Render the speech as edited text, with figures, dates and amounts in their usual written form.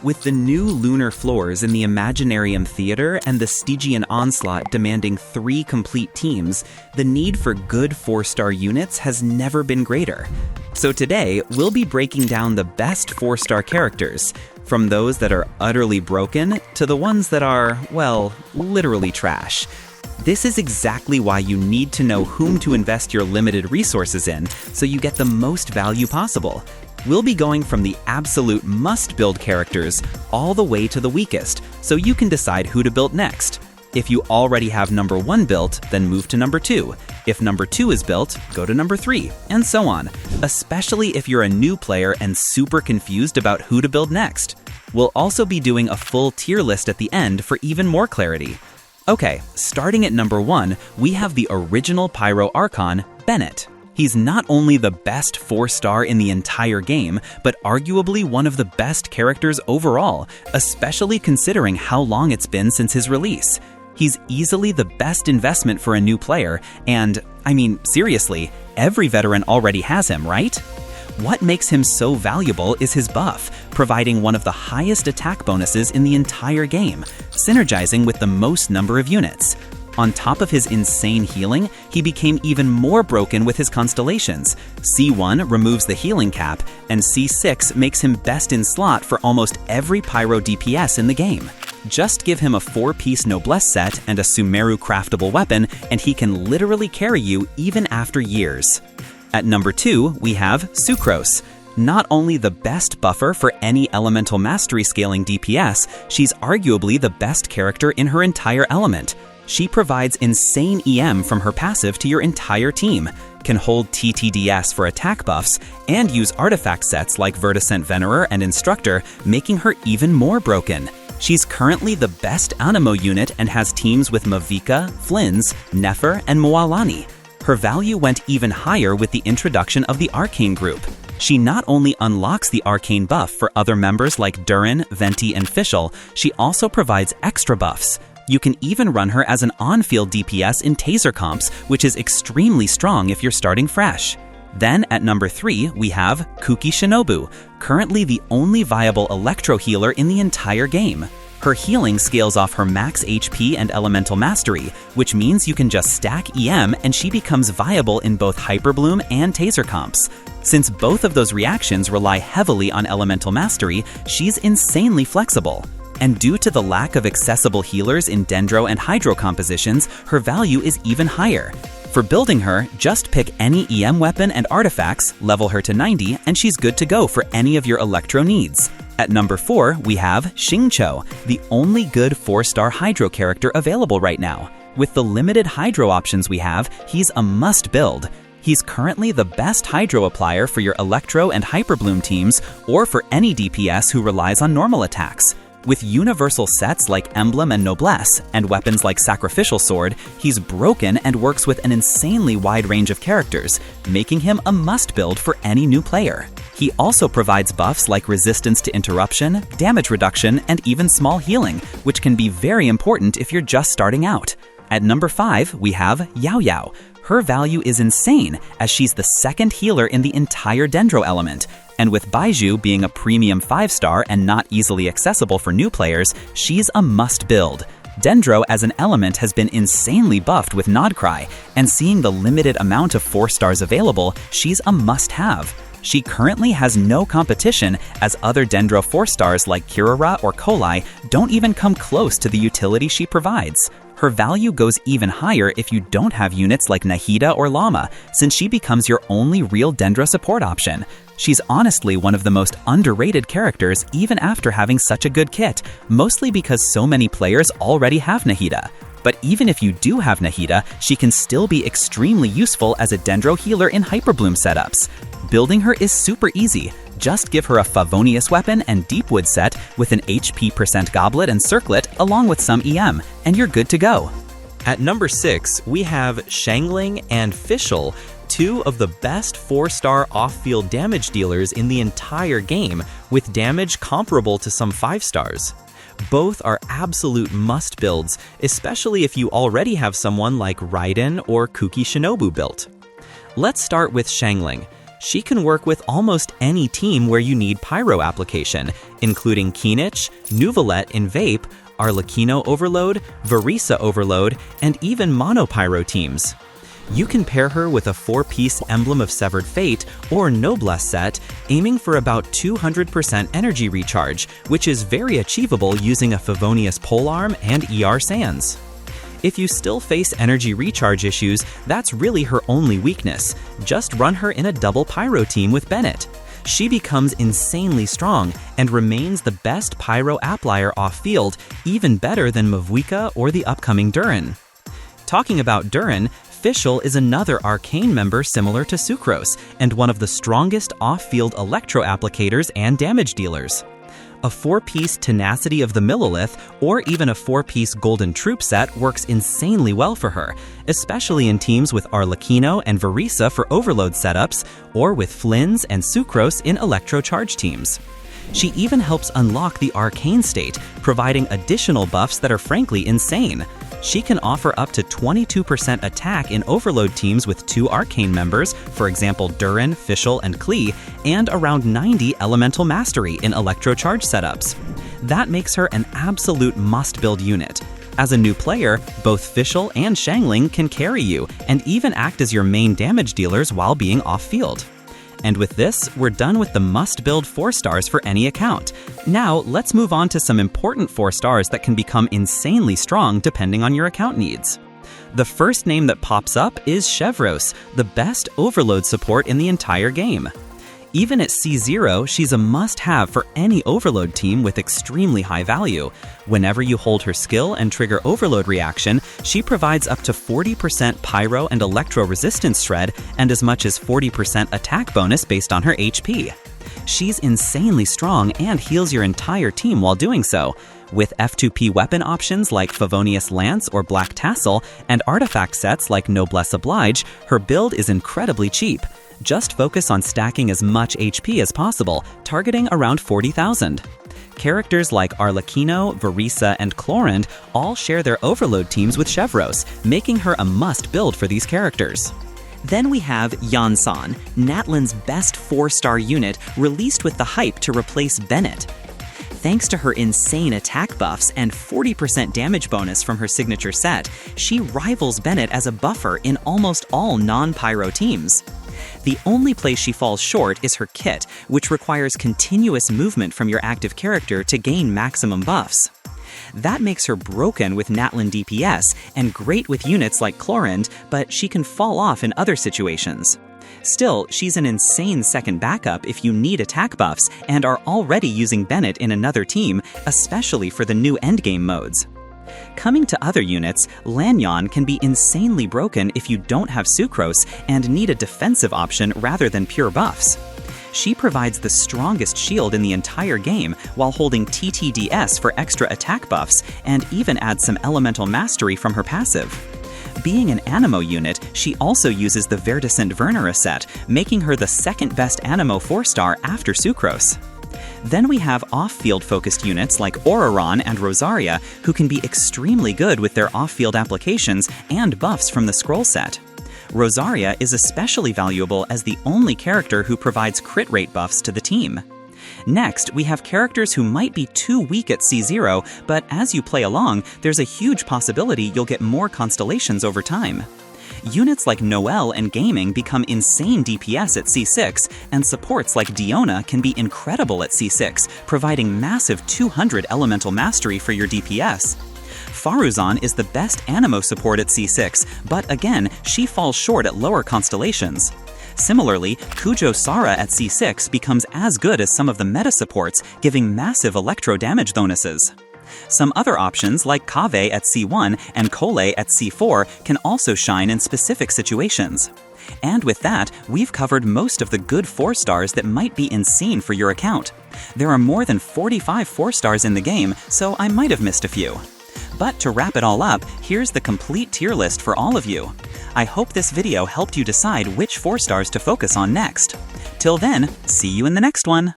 With the new Lunar Floors in the Imaginarium Theater and the Stygian Onslaught demanding 3 complete teams, the need for good 4-star units has never been greater. So today, we'll be breaking down the best 4-star characters, from those that are utterly broken to the ones that are, well, literally trash. This is exactly why you need to know whom to invest your limited resources in so you get the most value possible. We'll be going from the absolute must-build characters all the way to the weakest, so you can decide who to build next. If you already have number 1 built, then move to number 2. If number 2 is built, go to number 3, and so on, especially if you're a new player and super confused about who to build next. We'll also be doing a full tier list at the end for even more clarity. Okay, starting at number 1, we have the original Pyro Archon, Bennett. He's not only the best 4-star in the entire game, but arguably one of the best characters overall, especially considering how long it's been since his release. He's easily the best investment for a new player, and, I mean, seriously, every veteran already has him, right? What makes him so valuable is his buff, providing one of the highest attack bonuses in the entire game, synergizing with the most number of units. On top of his insane healing, he became even more broken with his constellations. C1 removes the healing cap, and C6 makes him best in slot for almost every Pyro DPS in the game. Just give him a 4-piece Noblesse set and a Sumeru craftable weapon, and he can literally carry you even after years. At number 2, we have Sucrose. Not only the best buffer for any elemental mastery scaling DPS, she's arguably the best character in her entire element. She provides insane EM from her passive to your entire team, can hold TTDS for attack buffs, and use artifact sets like Verdescent Venerer and Instructor, making her even more broken. She's currently the best Anemo unit and has teams with Mavika, Flins, Nefer, and Moalani. Her value went even higher with the introduction of the Arcane group. She not only unlocks the Arcane buff for other members like Durin, Venti, and Fischl, she also provides extra buffs. You can even run her as an on-field DPS in Taser comps, which is extremely strong if you're starting fresh. Then at number 3, we have Kuki Shinobu, currently the only viable Electro healer in the entire game. Her healing scales off her max HP and Elemental Mastery, which means you can just stack EM and she becomes viable in both Hyperbloom and Taser comps. Since both of those reactions rely heavily on Elemental Mastery, she's insanely flexible. And due to the lack of accessible healers in Dendro and Hydro compositions, her value is even higher. For building her, just pick any EM weapon and artifacts, level her to 90, and she's good to go for any of your Electro needs. At number 4, we have Xingqiu, the only good 4-star Hydro character available right now. With the limited Hydro options we have, he's a must build. He's currently the best Hydro applier for your Electro and Hyperbloom teams, or for any DPS who relies on normal attacks. With universal sets like Emblem and Noblesse, and weapons like Sacrificial Sword, he's broken and works with an insanely wide range of characters, making him a must-build for any new player. He also provides buffs like resistance to interruption, damage reduction, and even small healing, which can be very important if you're just starting out. At number 5, we have Yaoyao. Her value is insane, as she's the second healer in the entire Dendro element. And with Baiju being a premium 5-star and not easily accessible for new players, she's a must-build. Dendro as an element has been insanely buffed with nod-krai, and seeing the limited amount of 4-stars available, she's a must-have. She currently has no competition, as other Dendro 4-stars like Kirara or Kolai don't even come close to the utility she provides. Her value goes even higher if you don't have units like Nahida or Llama, since she becomes your only real Dendro support option. She's honestly one of the most underrated characters even after having such a good kit, mostly because so many players already have Nahida. But even if you do have Nahida, she can still be extremely useful as a Dendro healer in Hyperbloom setups. Building her is super easy. Just give her a Favonius weapon and Deepwood set with an HP % goblet and circlet along with some EM, and you're good to go. At number 6, we have Xiangling and Fischl, 2 of the best 4-star off-field damage dealers in the entire game, with damage comparable to some 5-stars. Both are absolute must-builds, especially if you already have someone like Raiden or Kuki Shinobu built. Let's start with Xiangling. She can work with almost any team where you need pyro application, including Kinich, Nuvolet in Vape, Arlecchino Overload, Verisa Overload, and even Monopyro teams. You can pair her with a 4-piece Emblem of Severed Fate or Noblesse set, aiming for about 200% energy recharge, which is very achievable using a Favonius Polearm and ER Sands. If you still face energy recharge issues, that's really her only weakness. Just run her in a double Pyro team with Bennett. She becomes insanely strong and remains the best Pyro Applier off-field, even better than Mavuika or the upcoming Durin. Talking about Durin, Fischl is another arcane member similar to Sucrose, and one of the strongest off-field Electro applicators and damage dealers. A 4-piece Tenacity of the Millilith or even a 4-piece Golden Troop set works insanely well for her, especially in teams with Arlecchino and Verisa for overload setups, or with Flynn's and Sucrose in Electro charge teams. She even helps unlock the Arcane state, providing additional buffs that are frankly insane. She can offer up to 22% attack in overload teams with 2 Arcane members, for example Durin, Fischl, and Klee, and around 90 Elemental Mastery in Electro charge setups. That makes her an absolute must-build unit. As a new player, both Fischl and Xiangling can carry you, and even act as your main damage dealers while being off-field. And with this, we're done with the must-build 4 stars for any account. Now, let's move on to some important 4 stars that can become insanely strong depending on your account needs. The first name that pops up is Chevros, the best overload support in the entire game. Even at C0, she's a must-have for any overload team with extremely high value. Whenever you hold her skill and trigger overload reaction, she provides up to 40% pyro and electro resistance shred and as much as 40% attack bonus based on her HP. She's insanely strong and heals your entire team while doing so. With F2P weapon options like Favonius Lance or Black Tassel and artifact sets like Noblesse Oblige, her build is incredibly cheap. Just focus on stacking as much HP as possible, targeting around 40,000. Characters like Arlecchino, Verisa, and Chlorand all share their overload teams with Chevros, making her a must-build for these characters. Then we have Yansan, Natlan's best 4-star unit, released with the hype to replace Bennett. Thanks to her insane attack buffs and 40% damage bonus from her signature set, she rivals Bennett as a buffer in almost all non-pyro teams. The only place she falls short is her kit, which requires continuous movement from your active character to gain maximum buffs. That makes her broken with Natlan DPS and great with units like Chlorand, but she can fall off in other situations. Still, she's an insane second backup if you need attack buffs and are already using Bennett in another team, especially for the new endgame modes. Coming to other units, Lanyon can be insanely broken if you don't have Sucrose and need a defensive option rather than pure buffs. She provides the strongest shield in the entire game while holding TTDS for extra attack buffs and even adds some elemental mastery from her passive. Being an Anemo unit, she also uses the Verdescent Vernera set, making her the second best Anemo 4-star after Sucrose. Then we have off-field focused units like Auroron and Rosaria, who can be extremely good with their off-field applications and buffs from the scroll set. Rosaria is especially valuable as the only character who provides crit rate buffs to the team. Next, we have characters who might be too weak at C0, but as you play along, there's a huge possibility you'll get more constellations over time. Units like Noelle and Gaming become insane DPS at C6, and supports like Diona can be incredible at C6, providing massive 200 elemental mastery for your DPS. Faruzan is the best Anemo support at C6, but again, she falls short at lower constellations. Similarly, Kujo Sara at C6 becomes as good as some of the meta supports, giving massive electro damage bonuses. Some other options like Kaveh at C1 and Kole at C4 can also shine in specific situations. And with that, we've covered most of the good 4-stars that might be insane for your account. There are more than 45 4-stars in the game, so I might have missed a few. But to wrap it all up, here's the complete tier list for all of you. I hope this video helped you decide which 4-stars to focus on next. Till then, see you in the next one!